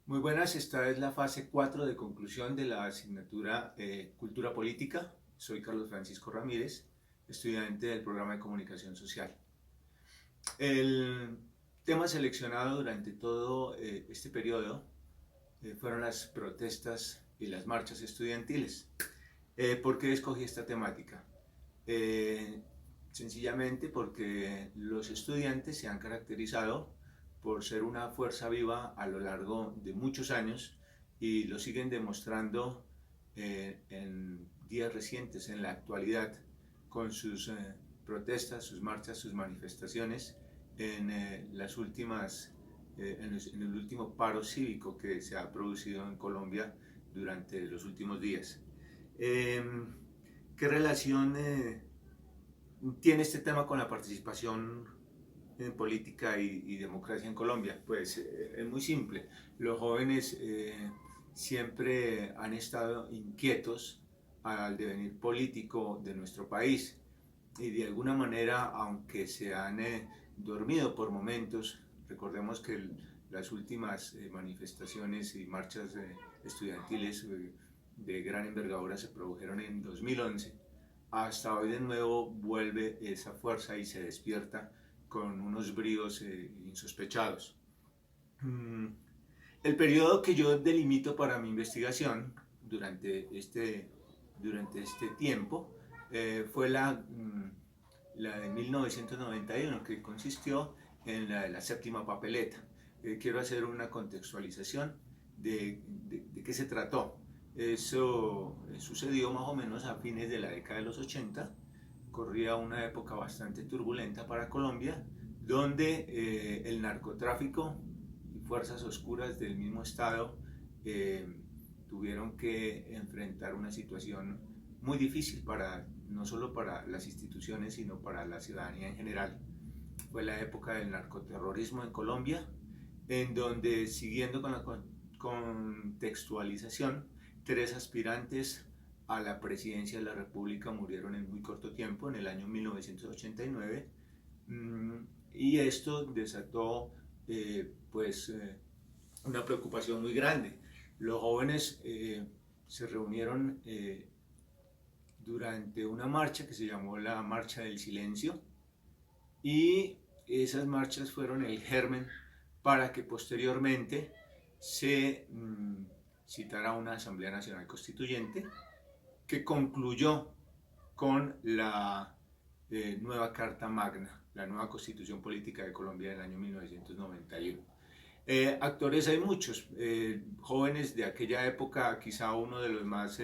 Muy buenas, esta es la fase 4 de conclusión de la asignatura Cultura Política. Soy Carlos Francisco Ramírez, estudiante del programa de Comunicación Social. El tema seleccionado durante todo este periodo fueron las protestas y las marchas estudiantiles. ¿Por qué escogí esta temática? Eh, Sencillamente porque los estudiantes se han caracterizado por ser una fuerza viva a lo largo de muchos años y lo siguen demostrando en días recientes, en la actualidad, con sus protestas, sus marchas, sus manifestaciones en las últimas, en el último paro cívico que se ha producido en Colombia durante los últimos días. Eh, ¿Qué relación tiene este tema con la participación en política y democracia en Colombia? Pues es muy simple. Los jóvenes siempre han estado inquietos al devenir político de nuestro país y de alguna manera, aunque se han dormido por momentos, recordemos que las últimas manifestaciones y marchas estudiantiles de gran envergadura se produjeron en 2011, hasta hoy de nuevo vuelve esa fuerza y se despierta con unos bríos insospechados. Mm, el periodo que yo delimito para mi investigación durante este tiempo fue la de 1991, que consistió en la de la séptima papeleta. Quiero hacer una contextualización de qué se trató. Eso sucedió más o menos a fines de la década de los 80. Corría una época bastante turbulenta para Colombia, donde el narcotráfico y fuerzas oscuras del mismo Estado eh, tuvieron que enfrentar una situación muy difícil no solo para las instituciones, sino para la ciudadanía en general. Fue la época del narcoterrorismo en Colombia, en donde, siguiendo con la contextualización, tres aspirantes a la presidencia de la República murieron en muy corto tiempo, en el año 1989, y esto desató una preocupación muy grande. Los jóvenes se reunieron durante una marcha que se llamó la Marcha del Silencio, y esas marchas fueron el germen para que posteriormente se citara una Asamblea Nacional Constituyente que concluyó con la nueva Carta Magna, la nueva Constitución Política de Colombia del año 1991. Actores hay muchos, jóvenes de aquella época. Quizá uno de los más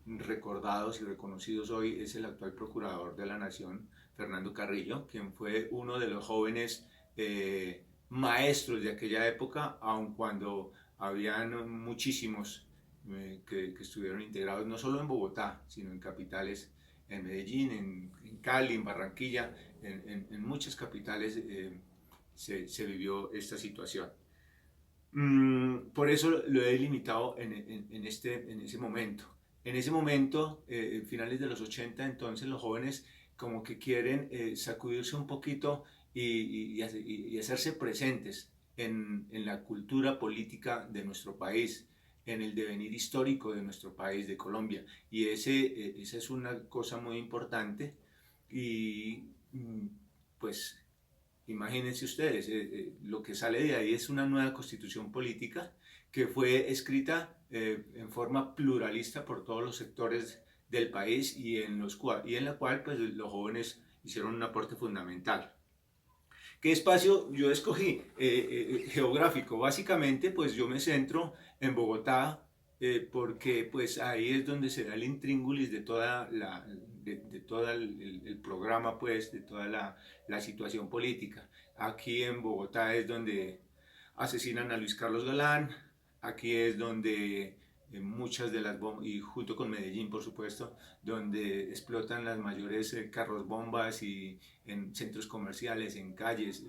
recordados y reconocidos hoy es el actual Procurador de la Nación, Fernando Carrillo, quien fue uno de los jóvenes maestros de aquella época, aun cuando habían muchísimos que estuvieron integrados no solo en Bogotá, sino en capitales, en Medellín, en Cali, en Barranquilla, en muchas capitales se vivió esta situación. Por eso lo he delimitado en ese momento. En ese momento, finales de los 80, entonces los jóvenes como que quieren sacudirse un poquito y hacerse presentes en la cultura política de nuestro país, en el devenir histórico de nuestro país, de Colombia. Y esa es una cosa muy importante. Y pues imagínense ustedes, lo que sale de ahí es una nueva constitución política que fue escrita en forma pluralista por todos los sectores del país y en la cual pues, los jóvenes hicieron un aporte fundamental. ¿Qué espacio yo escogí? Geográfico. Básicamente, pues yo me centro en Bogotá, porque pues ahí es donde se da el intríngulis de de todo el programa, pues, de toda la situación política. Aquí en Bogotá es donde asesinan a Luis Carlos Galán, aquí es donde muchas de las bombas, y junto con Medellín por supuesto, donde explotan las mayores carros bombas y en centros comerciales, en calles.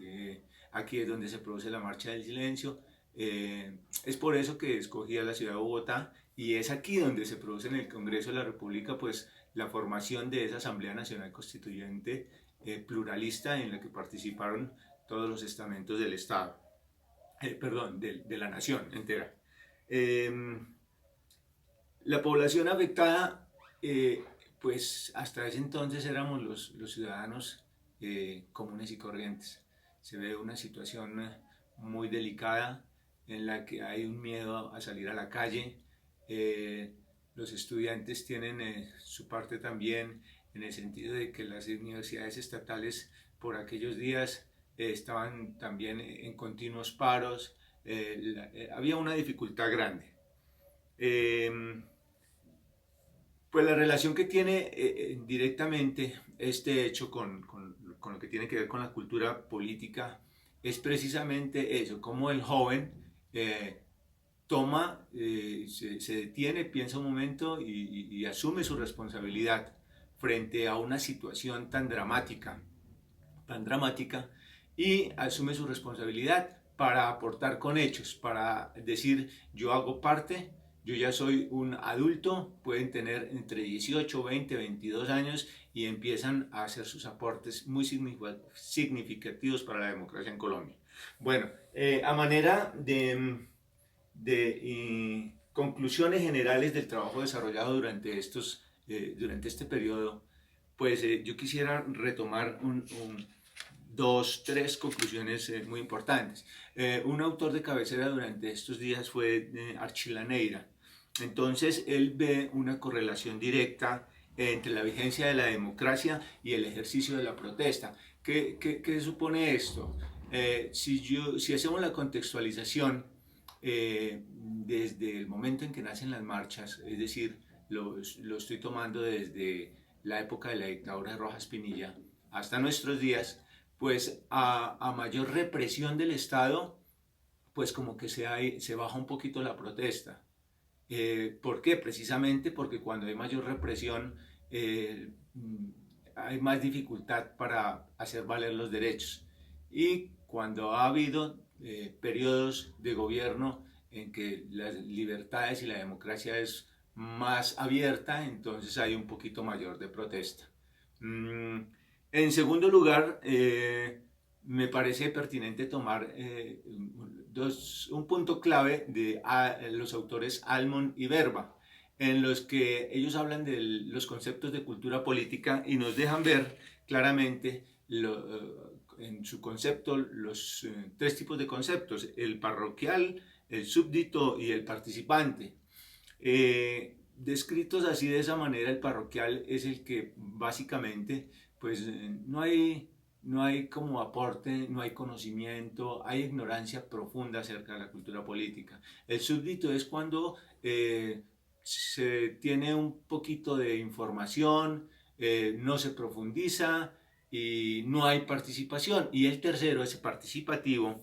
Aquí es donde se produce la Marcha del Silencio. Es por eso que escogí a la ciudad de Bogotá, y es aquí donde se produce en el Congreso de la República pues la formación de esa Asamblea Nacional Constituyente pluralista, en la que participaron todos los estamentos del Estado, perdón, de la nación entera. La población afectada, pues hasta ese entonces éramos los ciudadanos comunes y corrientes. Se ve una situación muy delicada en la que hay un miedo a salir a la calle. Eh, los estudiantes tienen su parte también en el sentido de que las universidades estatales por aquellos días estaban también en continuos paros. Había una dificultad grande. Eh, pues la relación que tiene directamente este hecho con lo que tiene que ver con la cultura política es precisamente eso, como el joven eh, se detiene, piensa un momento y asume su responsabilidad frente a una situación tan dramática, y asume su responsabilidad para aportar con hechos, para decir yo hago parte, yo ya soy un adulto, pueden tener entre 18, 20, 22 años y empiezan a hacer sus aportes muy significativos para la democracia en Colombia. Bueno, a manera de conclusiones generales del trabajo desarrollado durante este periodo, pues yo quisiera retomar tres conclusiones muy importantes. Un autor de cabecera durante estos días fue Archila Neira. Entonces él ve una correlación directa entre la vigencia de la democracia y el ejercicio de la protesta. ¿Qué supone esto? Si hacemos la contextualización desde el momento en que nacen las marchas, es decir, lo estoy tomando desde la época de la dictadura de Rojas Pinilla hasta nuestros días, pues a mayor represión del Estado, pues como que se baja un poquito la protesta. ¿Por qué? Precisamente porque cuando hay mayor represión hay más dificultad para hacer valer los derechos. Y cuando ha habido periodos de gobierno en que las libertades y la democracia es más abierta, entonces hay un poquito mayor de protesta. En segundo lugar, me parece pertinente tomar un punto clave de los autores Almond y Verba, en los que ellos hablan de los conceptos de cultura política y nos dejan ver claramente en su concepto los tres tipos de conceptos: el parroquial, el súbdito y el participante. Descritos así de esa manera, el parroquial es el que básicamente pues no hay como aporte, no hay conocimiento, hay ignorancia profunda acerca de la cultura política. El súbdito es cuando se tiene un poquito de información, no se profundiza y no hay participación. Y el tercero, ese participativo,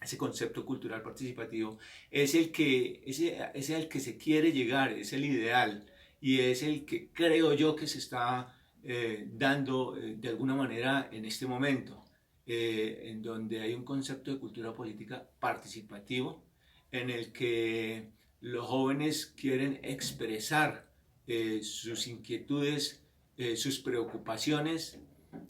ese concepto cultural participativo, es el que se quiere llegar, es el ideal y es el que creo yo que se está dando de alguna manera en este momento, en donde hay un concepto de cultura política participativo en el que los jóvenes quieren expresar sus inquietudes, sus preocupaciones,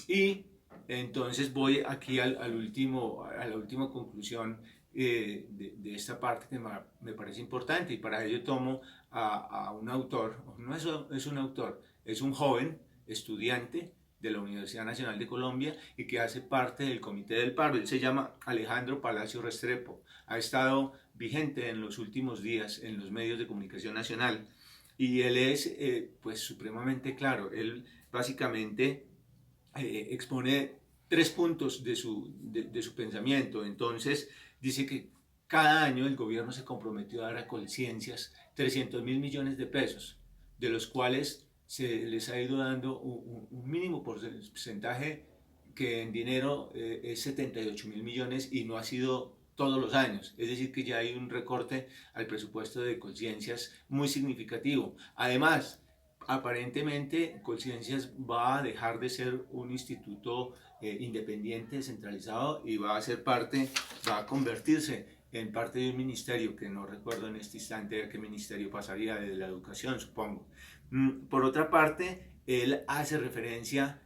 y entonces voy aquí a la última conclusión de esta parte que me parece importante, y para ello tomo a un autor, no es un autor, es un joven estudiante de la Universidad Nacional de Colombia y que hace parte del Comité del Paro. Él se llama Alejandro Palacio Restrepo, ha estado vigente en los últimos días en los medios de comunicación nacional y él es pues supremamente claro. Él básicamente expone tres puntos de su pensamiento. Entonces dice que cada año el gobierno se comprometió a dar a Colciencias 300.000 millones de pesos, de los cuales se les ha ido dando un mínimo porcentaje que en dinero es 78.000 millones y no ha sido todos los años. Es decir, que ya hay un recorte al presupuesto de Colciencias muy significativo. Además, aparentemente Colciencias va a dejar de ser un instituto independiente, descentralizado, y va a convertirse en parte de un ministerio, que no recuerdo en este instante a qué ministerio pasaría, de la educación, supongo. Por otra parte, él hace referencia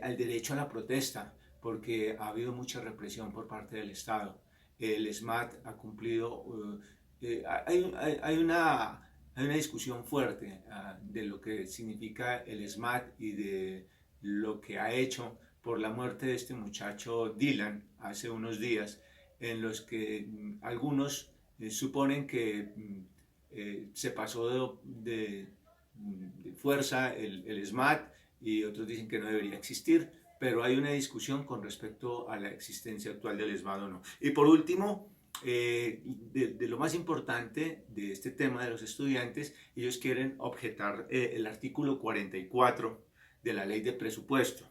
al derecho a la protesta, porque ha habido mucha represión por parte del Estado. El SMAT ha cumplido hay una discusión fuerte de lo que significa el SMAT y de lo que ha hecho por la muerte de este muchacho Dylan hace unos días, en los que algunos suponen que se pasó de fuerza el SMAT y otros dicen que no debería existir, pero hay una discusión con respecto a la existencia actual del SMAT o no. Y por último, de lo más importante de este tema de los estudiantes, ellos quieren objetar el artículo 44 de la ley de presupuesto.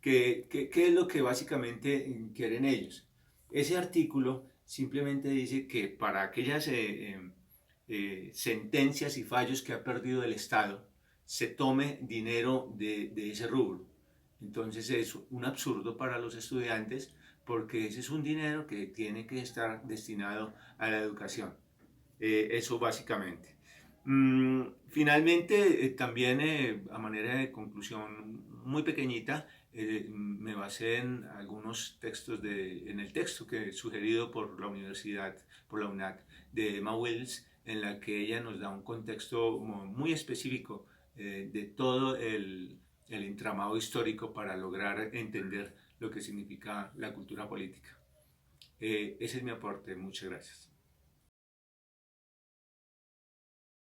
¿Qué es lo que básicamente quieren ellos? Ese artículo simplemente dice que para aquellas sentencias y fallos que ha perdido el Estado, se tome dinero de ese rubro. Entonces es un absurdo para los estudiantes porque ese es un dinero que tiene que estar destinado a la educación. Eso básicamente. Finalmente, también a manera de conclusión muy pequeñita, me basé en algunos textos en el texto que sugerido por la universidad, por la UNAC, de Emma Wills, en la que ella nos da un contexto muy específico de todo el entramado histórico para lograr entender lo que significa la cultura política. Ese es mi aporte, muchas gracias.